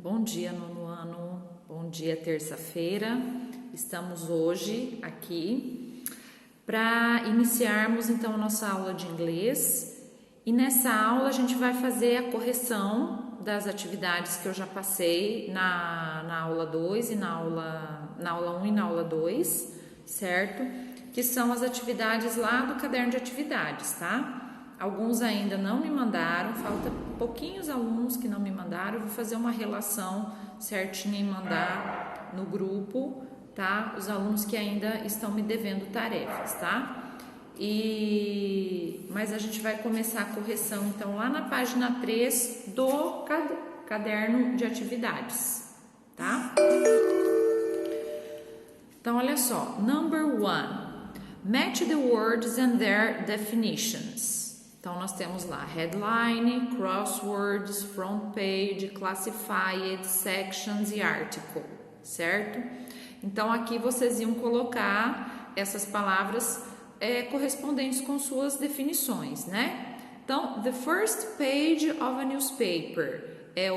Bom dia, nono ano. Bom dia, terça-feira. Estamos hoje aqui para iniciarmos então a nossa aula de inglês. E nessa aula a gente vai fazer a correção das atividades que eu já passei na aula 2 e na aula 1 e na aula 2, certo? Que são as atividades lá do caderno de atividades, tá? Alguns ainda não me mandaram, falta pouquinhos alunos que não me mandaram. Eu vou fazer uma relação certinha e mandar no grupo, tá? Os alunos que ainda estão me devendo tarefas, tá? Mas a gente vai começar a correção então lá na página 3 do caderno de atividades, tá? Então olha só, number 1, match the words and their definitions. Então, nós temos lá headline, crosswords, front page, classified, sections e article, certo? Então, aqui vocês iam colocar essas palavras correspondentes com suas definições, né? Então, the first page of a newspaper é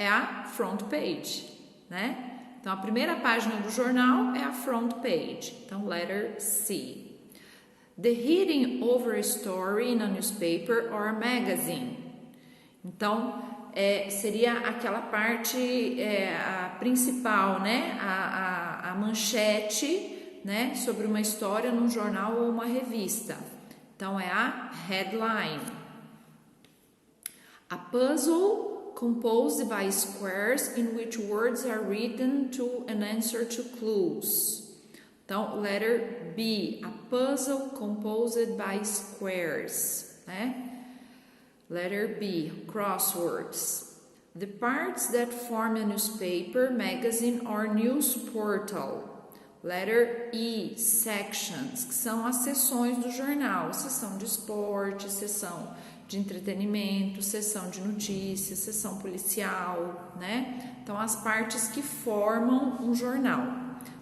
a front page, né? Então, a primeira página do jornal é a front page. Então, letter C. The heading over a story in a newspaper or a magazine. Então, seria aquela parte a principal, né? A manchete, né? Sobre uma história num jornal ou uma revista. Então, é a headline. A puzzle composed by squares in which words are written to an answer to clues. Então, letter B, a puzzle composed by squares, né? Letter B, crosswords. The parts that form a newspaper, magazine or news portal. Letter E, sections, que são as seções do jornal. Seção de esporte, seção de entretenimento, seção de notícias, seção policial, né? Então, as partes que formam um jornal.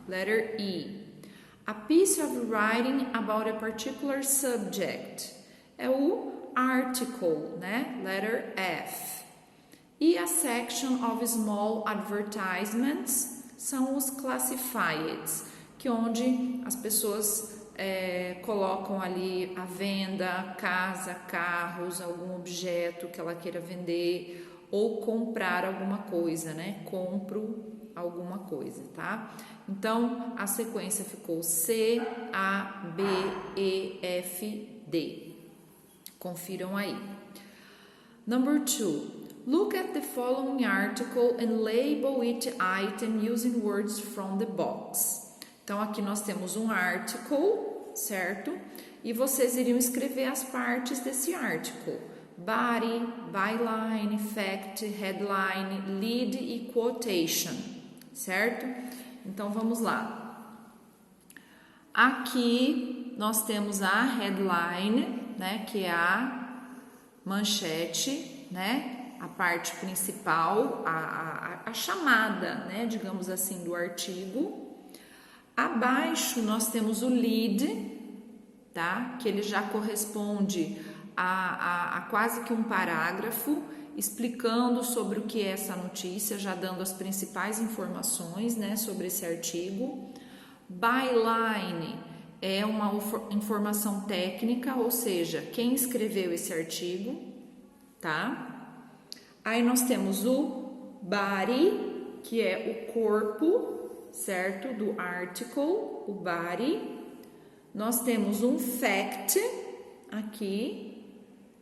Letter E. A piece of writing about a particular subject é o article, né? Letter F. E a section of small advertisements são os classifieds, que onde as pessoas colocam ali a venda, casa, carros, algum objeto que ela queira vender ou comprar alguma coisa, né? Compro alguma coisa, tá? Então, a sequência ficou C, A, B, E, F, D. Confiram aí. Number 2. Look at the following article and label each item using words from the box. Então, aqui nós temos um article, certo? E vocês iriam escrever as partes desse article. Body, byline, fact, headline, lead e quotation, certo? Então, vamos lá. Aqui nós temos a headline, né, que é a manchete, né, a parte principal, a chamada, né, digamos assim, do artigo. Abaixo nós temos o lead, tá, que ele já corresponde a quase que um parágrafo, explicando sobre o que é essa notícia, já dando as principais informações, né, sobre esse artigo. Byline é uma informação técnica, ou seja, quem escreveu esse artigo, tá? Aí nós temos o body, que é o corpo, certo? Do article, o body. Nós temos um fact aqui,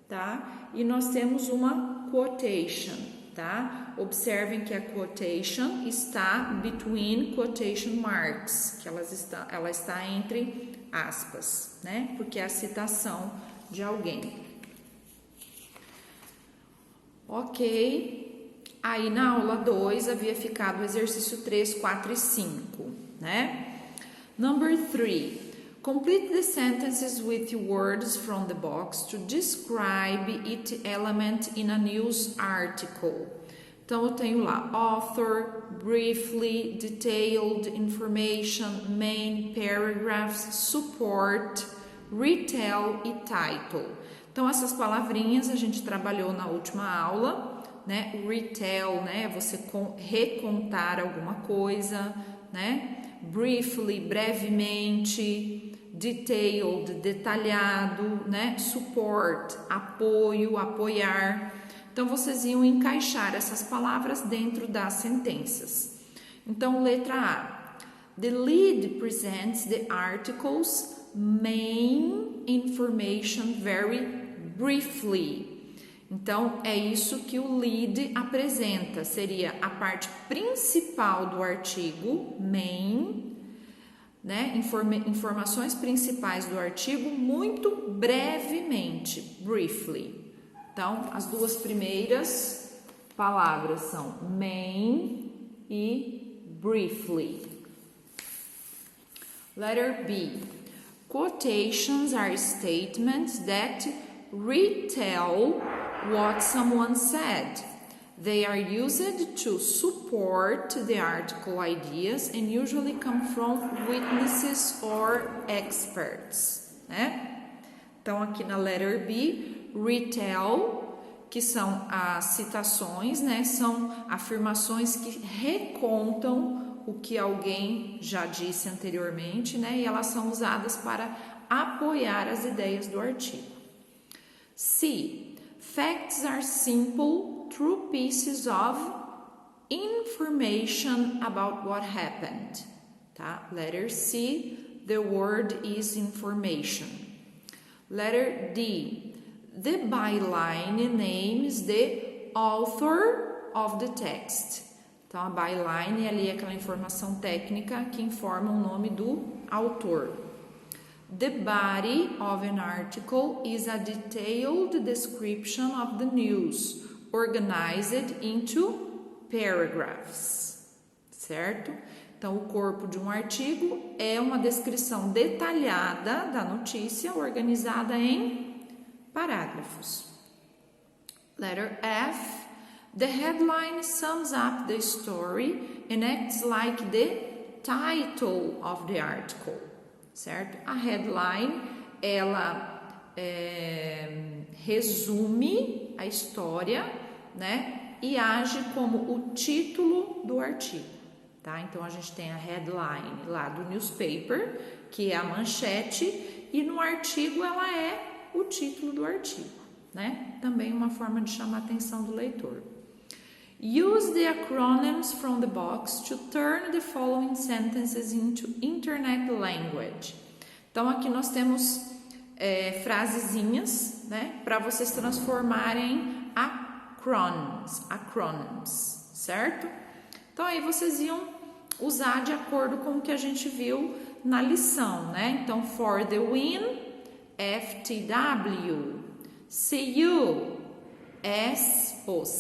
tá? E nós temos uma quotation, tá? Observem que a quotation está between quotation marks, que ela está entre aspas, né? Porque é a citação de alguém. Ok. Aí na aula 2 havia ficado o exercício 3, 4 e 5, né? Number 3. Complete the sentences with words from the box to describe each element in a news article. Então, eu tenho lá author, briefly, detailed, information, main, paragraphs, support, retell e title. Então, essas palavrinhas a gente trabalhou na última aula, né? Retell, né? Você recontar alguma coisa, né? Briefly, brevemente. Detailed, detalhado, né? Support, apoio, apoiar. Então, vocês iam encaixar essas palavras dentro das sentenças. Então, letra A. The lead presents the article's main information very briefly. Então, é isso que o lead apresenta. Seria a parte principal do artigo, main, né? Informações principais do artigo muito brevemente, briefly. Então, as duas primeiras palavras são main e briefly. Letter B. Quotations are statements that retell what someone said. They are used to support the article ideas and usually come from witnesses or experts, né? Então, aqui na letter B, retell, que são as citações, né? São afirmações que recontam o que alguém já disse anteriormente, né? E elas são usadas para apoiar as ideias do artigo. C. Facts are simple, true pieces of information about what happened. Tá? Letter C, the word is information. Letter D, the byline names the author of the text. Então, a byline ali é aquela informação técnica que informa o nome do autor. The body of an article is a detailed description of the news, organized into paragraphs, certo? Então, o corpo de um artigo é uma descrição detalhada da notícia, organizada em parágrafos. Letter F. The headline sums up the story and acts like the title of the article, certo? A headline, ela resume a história, né? E age como o título do artigo, tá? Então, a gente tem a headline lá do newspaper, que é a manchete, e no artigo ela é o título do artigo, né? Também uma forma de chamar a atenção do leitor. Use the acronyms from the box to turn the following sentences into internet language. Então, aqui nós temos frasezinhas, né, para vocês transformarem em acronyms, certo? Então, aí vocês iam usar de acordo com o que a gente viu na lição, né? Então, for the win, FTW, CU, SOCYA,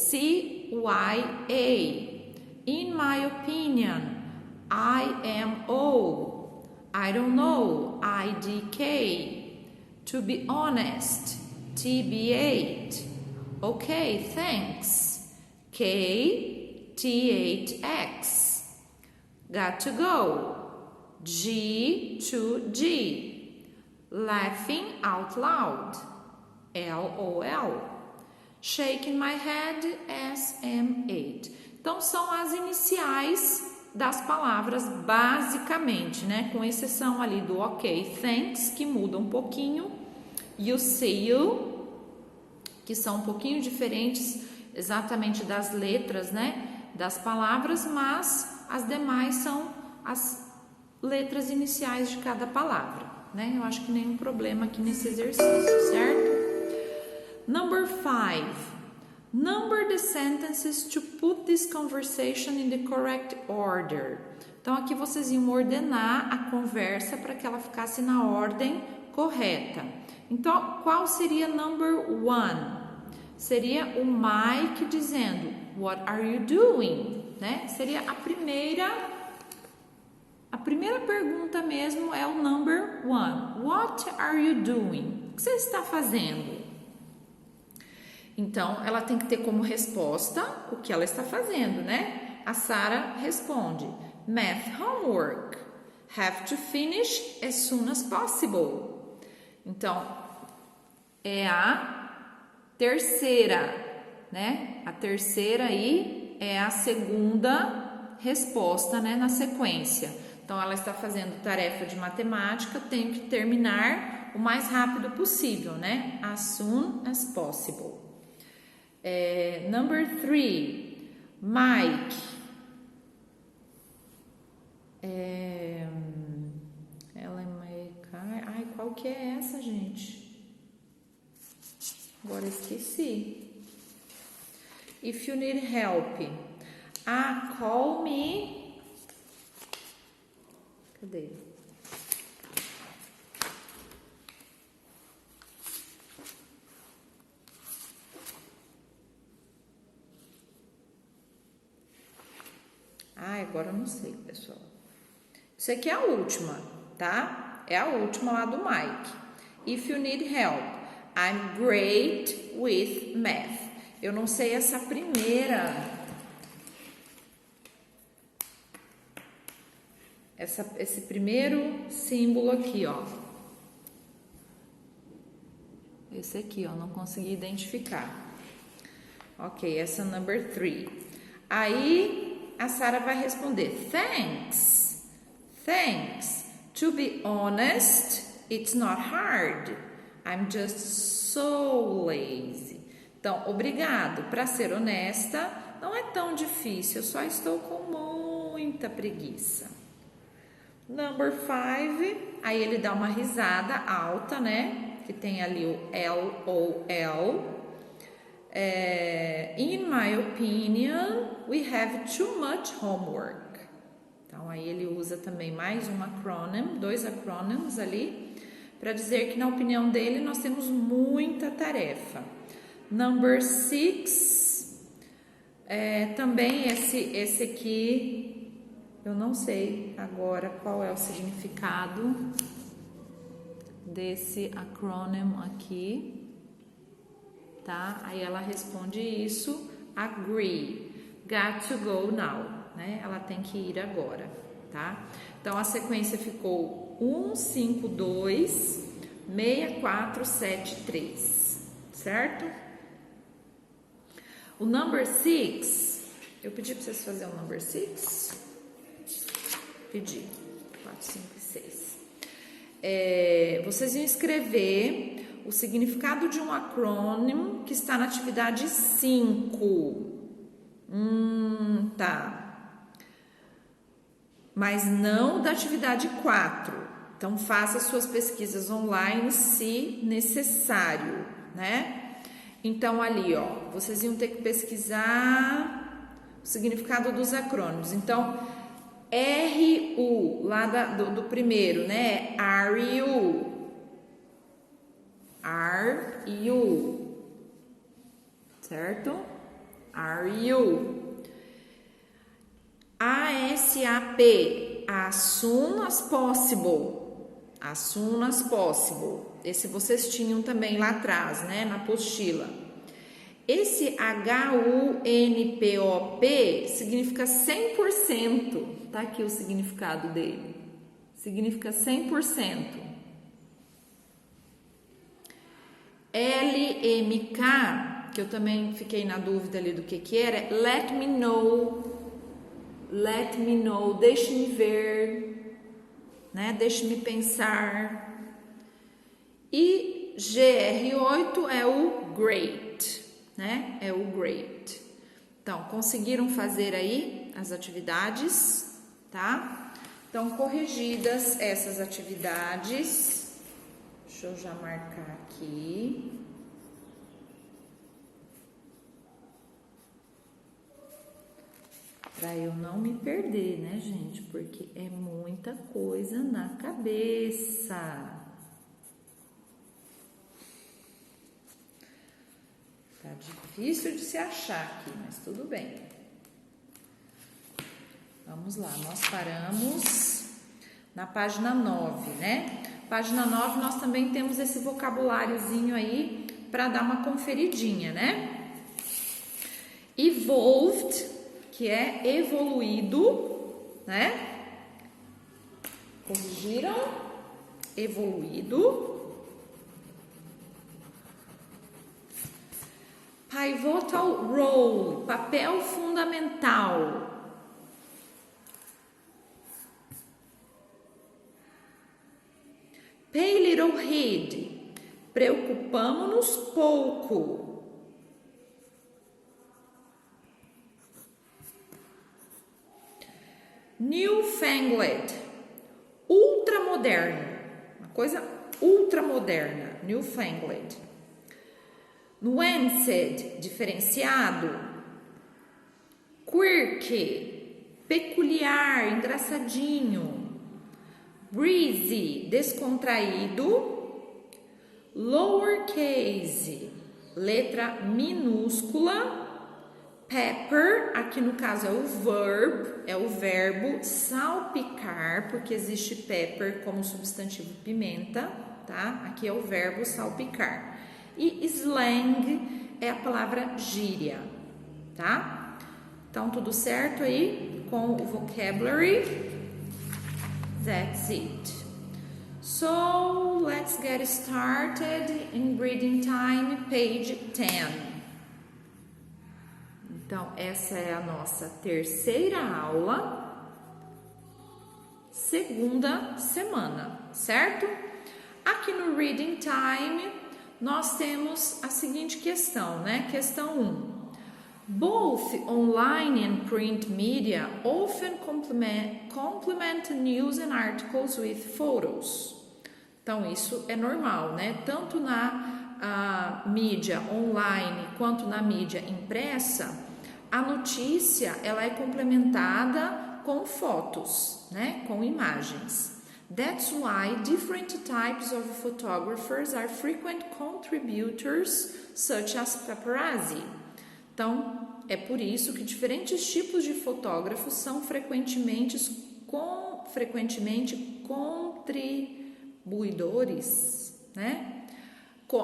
in my opinion, IMO, I don't know, IDK, to be honest, TB8, okay, thanks, KT8X, got to go, G2G, laughing out loud, LOL, shaking my head, SM8. Então, são as iniciais das palavras, basicamente, né? Com exceção ali do ok, thanks, que muda um pouquinho, e o see you, que são um pouquinho diferentes exatamente das letras, né? Das palavras, mas as demais são as letras iniciais de cada palavra, né? Eu acho que nenhum problema aqui nesse exercício, certo? Number 5. Number the sentences to put this conversation in the correct order. Então, aqui vocês iam ordenar a conversa para que ela ficasse na ordem correta. Então, qual seria number 1? Seria o Mike dizendo, what are you doing? Né? Seria a primeira pergunta mesmo é o number 1. What are you doing? O que você está fazendo? Então, ela tem que ter como resposta o que ela está fazendo, né? A Sarah responde, math homework, have to finish as soon as possible. Então, é a terceira, né? A terceira aí é a segunda resposta, né, na sequência. Então, ela está fazendo tarefa de matemática, tem que terminar o mais rápido possível, né? As soon as possible. Number 3, Mike. Ai, qual que é essa, gente? Agora esqueci. If you need help. Call me. Cadê? Agora eu não sei, pessoal. Isso aqui é a última, tá? É a última lá do Mike. If you need help, I'm great with math. Eu não sei essa primeira. Esse primeiro símbolo aqui, ó. Esse aqui, ó, não consegui identificar. Ok, essa é number 3. Aí a Sarah vai responder: Thanks. To be honest, it's not hard. I'm just so lazy. Então, obrigado. Para ser honesta, não é tão difícil. Eu só estou com muita preguiça. Number 5. Aí ele dá uma risada alta, né? Que tem ali o LOL. In my opinion, we have too much homework. Então, aí ele usa também mais um acronym, 2 acronyms ali, para dizer que, na opinião dele, nós temos muita tarefa. Number 6, também esse aqui, eu não sei agora qual é o significado desse acronym aqui, tá? Aí ela responde isso, agree, got to go now, né? Ela tem que ir agora, tá? Então, a sequência ficou 1, 5, 2, 6, 4, 7, 3, certo? O number 6, eu pedi para vocês fazerem o number 6? Pedi, 4, 5 e 6. Vocês iam escrever o significado de um acrônimo que está na atividade 5. Tá. Mas não da atividade 4. Então, faça suas pesquisas online se necessário, né? Então, ali, ó, vocês iam ter que pesquisar o significado dos acrônimos. Então, RU, lá do primeiro, né? Are you? Certo? Are you? ASAP, as soon as possible. As soon as possible. Esse vocês tinham também lá atrás, né? Na apostila. Esse HUNPOP significa 100%. Tá aqui o significado dele. Significa 100%. LMK, que eu também fiquei na dúvida ali do que era, let me know, deixe-me ver, né? Deixe-me pensar. E GR8 é o great, né? É o great. Então, conseguiram fazer aí as atividades, tá? Então, corrigidas essas atividades, deixa eu já marcar aqui. Para eu não me perder, né, gente? Porque é muita coisa na cabeça. Tá difícil de se achar aqui, mas tudo bem. Vamos lá, nós paramos na página 9, né? Página 9 nós também temos esse vocabuláriozinho aí para dar uma conferidinha, né? Evolved, que é evoluído, né? Corrigiram? Evoluído. Pivotal role, papel fundamental. Pay little heed, preocupamo-nos pouco. Newfangled, ultramoderno, uma coisa ultramoderna, newfangled. Nuanced, diferenciado. Quirky, peculiar, engraçadinho. Breezy, descontraído. Lowercase, letra minúscula. Pepper, aqui no caso é o verbo salpicar, porque existe pepper como substantivo pimenta, tá? Aqui é o verbo salpicar. E slang é a palavra gíria, tá? Então, tudo certo aí com o vocabulary? That's it. So, let's get started in reading time, page 10. Então, essa é a nossa terceira aula, segunda semana, certo? Aqui no Reading Time, nós temos a seguinte questão, né? Questão 1. Both online and print media often complement news and articles with photos. Então, isso é normal, né? Tanto na mídia online quanto na mídia impressa, a notícia ela é complementada com fotos, né? Com imagens. That's why different types of photographers are frequent contributors, such as paparazzi. Então, é por isso que diferentes tipos de fotógrafos são frequentemente contribuidores, né?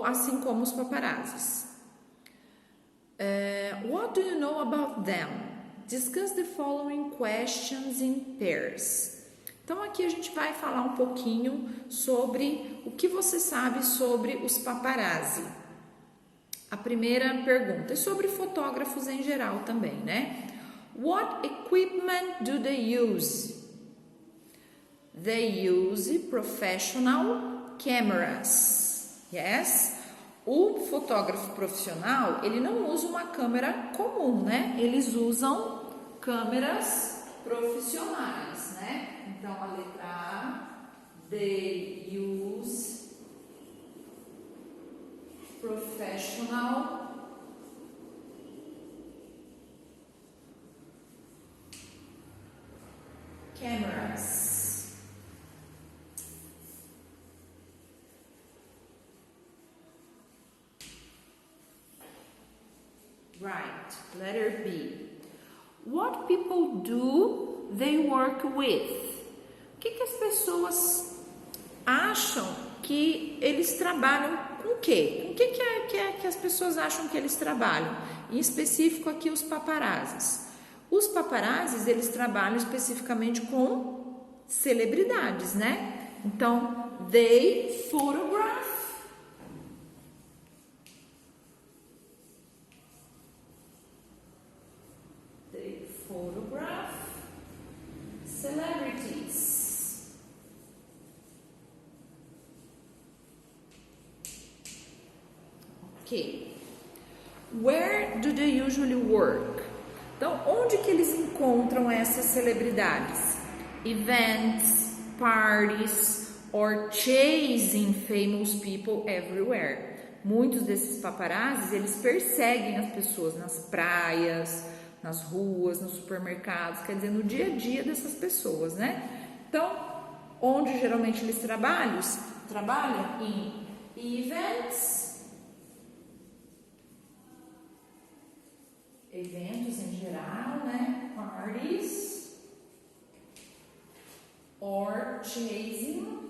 Assim como os paparazzis. What do you know about them? Discuss the following questions in pairs. Então, aqui a gente vai falar um pouquinho sobre o que você sabe sobre os paparazzi. A primeira pergunta é sobre fotógrafos em geral também, né? What equipment do they use? They use professional cameras. Yes? O fotógrafo profissional, ele não usa uma câmera comum, né? Eles usam câmeras profissionais, né? Então, a letra A, they use professional cameras. Right, letter B. What people do they work with? O que as pessoas acham que eles trabalham com o quê? Com o que as pessoas acham que eles trabalham? Em específico aqui os paparazzis. Os paparazzis, eles trabalham especificamente com celebridades, né? Então, they photograph celebrities. Ok. Where do they usually work? Então, onde que eles encontram essas celebridades? Events, parties, or chasing famous people everywhere. Muitos desses paparazzis, eles perseguem as pessoas nas praias, nas ruas, nos supermercados, quer dizer, no dia a dia dessas pessoas, né? Então, onde geralmente eles trabalham em eventos em geral, né? Parties, or chasing,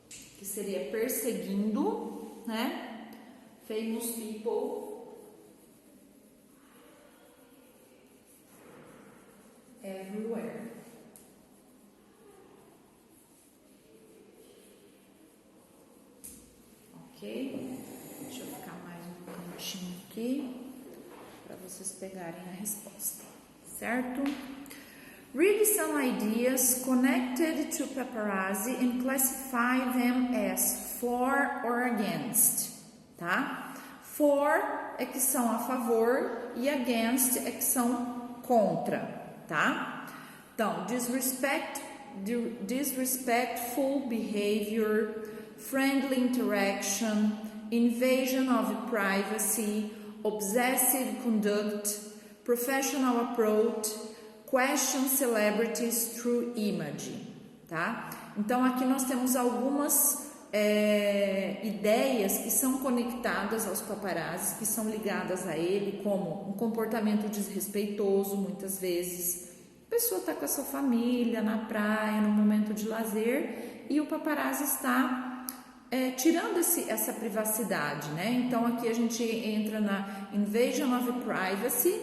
que seria perseguindo, né? Famous people everywhere. Ok? Deixa eu ficar mais um para vocês pegarem a resposta, certo? Read some ideas connected to paparazzi and classify them as for or against, tá? For é que são a favor e against é que são contra, tá? Então, disrespectful behavior, friendly interaction, invasion of privacy, obsessive conduct, professional approach, question celebrities through image, tá? Então aqui nós temos algumas ideias que são conectadas aos paparazzi, que são ligadas a ele, como um comportamento desrespeitoso, muitas vezes. A pessoa está com a sua família na praia, no momento de lazer, e o paparazzi está tirando essa privacidade, né? Então aqui a gente entra na invasion of privacy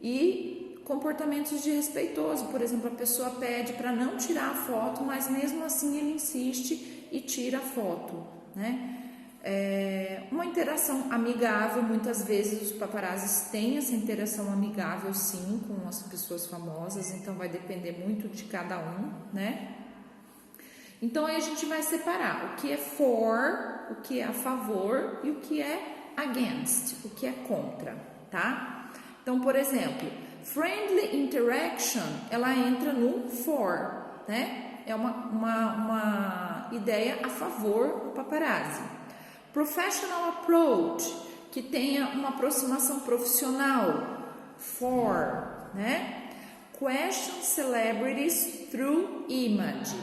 e comportamentos desrespeitosos. Por exemplo, a pessoa pede para não tirar a foto, mas mesmo assim ele insiste e tira a foto, né? Uma interação amigável, muitas vezes os paparazzis têm essa interação amigável sim com as pessoas famosas, então vai depender muito de cada um, né? Então aí a gente vai separar o que é for, o que é a favor e o que é against, o que é contra, tá? Então, por exemplo, friendly interaction, ela entra no for, né? É uma ideia a favor do paparazzi. Professional approach, que tenha uma aproximação profissional, for, né? Question celebrities through image.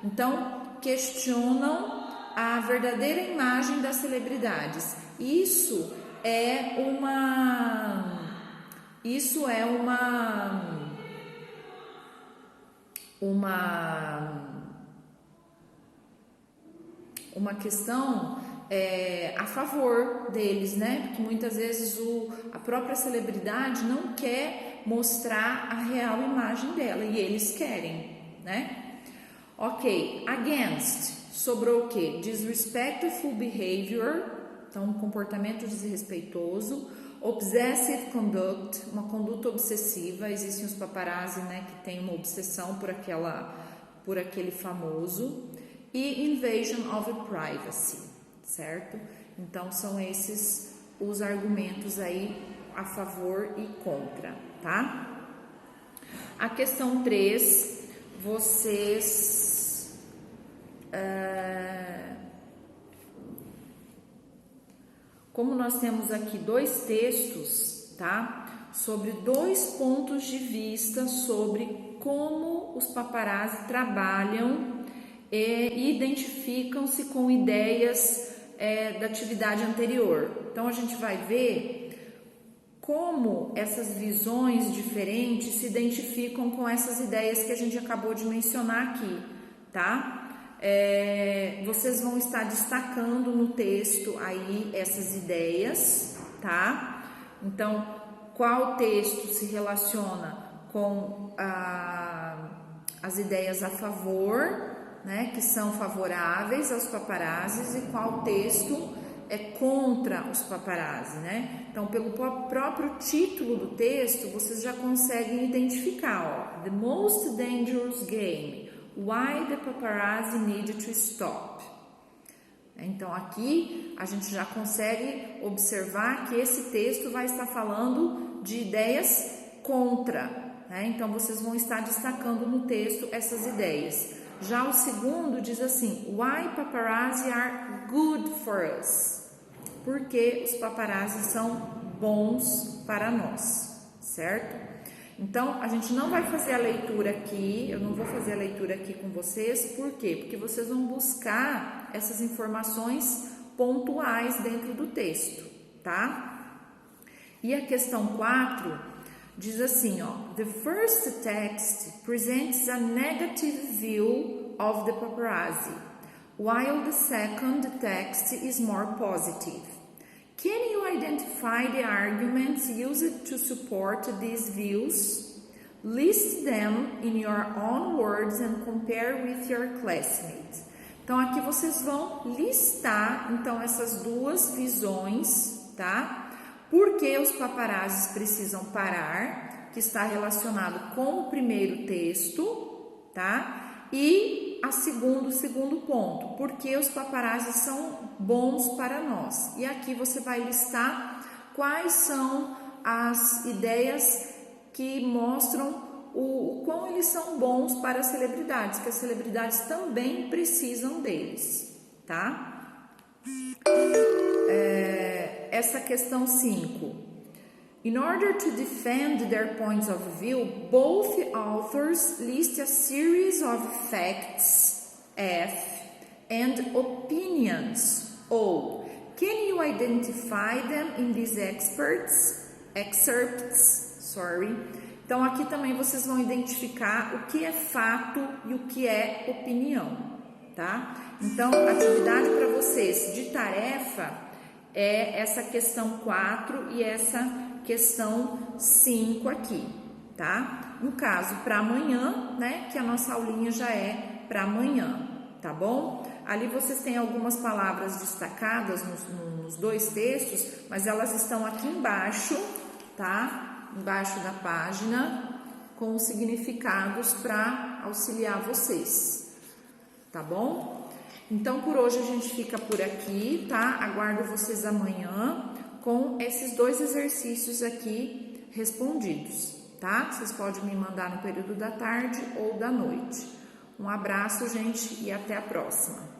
Então, questionam a verdadeira imagem das celebridades. Isso é uma questão a favor deles, né? Porque muitas vezes a própria celebridade não quer mostrar a real imagem dela e eles querem, né? Ok, against, sobrou o quê? Disrespectful behavior, então um comportamento desrespeitoso. Obsessive conduct, uma conduta obsessiva. Existem os paparazzi, né, que tem uma obsessão por aquele famoso. E invasion of privacy, certo? Então são esses os argumentos aí a favor e contra, tá? A questão 3, vocês como nós temos aqui dois textos, tá? Sobre dois pontos de vista sobre como os paparazzi trabalham e identificam-se com ideias da atividade anterior. Então a gente vai ver como essas visões diferentes se identificam com essas ideias que a gente acabou de mencionar aqui, tá? Vocês vão estar destacando no texto aí essas ideias, tá? Então, qual texto se relaciona com as ideias a favor, né, que são favoráveis aos paparazzis, e qual texto é contra os paparazzi, né? Então, pelo próprio título do texto, vocês já conseguem identificar, ó, The Most Dangerous Game, Why the Paparazzi Need to Stop. Então, aqui a gente já consegue observar que esse texto vai estar falando de ideias contra, né? Então, vocês vão estar destacando no texto essas ideias. Já o segundo diz assim, Why paparazzi are good for us? Porque os paparazzi são bons para nós, certo? Então, a gente não vai fazer a leitura aqui, eu não vou fazer a leitura aqui com vocês, por quê? Porque vocês vão buscar essas informações pontuais dentro do texto, tá? E a questão 4 diz assim, ó, The first text presents a negative view of the paparazzi, while the second text is more positive. Can you identify the arguments used to support these views? List them in your own words and compare with your classmates. Então, aqui vocês vão listar, então, essas duas visões, tá? Por que os paparazzis precisam parar, que está relacionado com o primeiro texto, tá? E o segundo ponto, por que os paparazzis são bons para nós. E aqui você vai listar quais são as ideias que mostram o quão eles são bons para as celebridades, que as celebridades também precisam deles, tá? Essa questão 5. In order to defend their points of view, both authors list a series of facts, F, and opinions, O. Can you identify them in these excerpts? Então, aqui também vocês vão identificar o que é fato e o que é opinião, tá? Então, atividade para vocês de tarefa é essa questão 4 e essa questão 5 aqui, tá? No caso, para amanhã, né, que a nossa aulinha já é para amanhã, tá bom? Ali vocês têm algumas palavras destacadas nos dois textos, mas elas estão aqui embaixo, tá? Embaixo da página, com os significados para auxiliar vocês, tá bom? Então, por hoje a gente fica por aqui, tá? Aguardo vocês amanhã com esses 2 exercícios aqui respondidos, tá? Vocês podem me mandar no período da tarde ou da noite. Um abraço, gente, e até a próxima.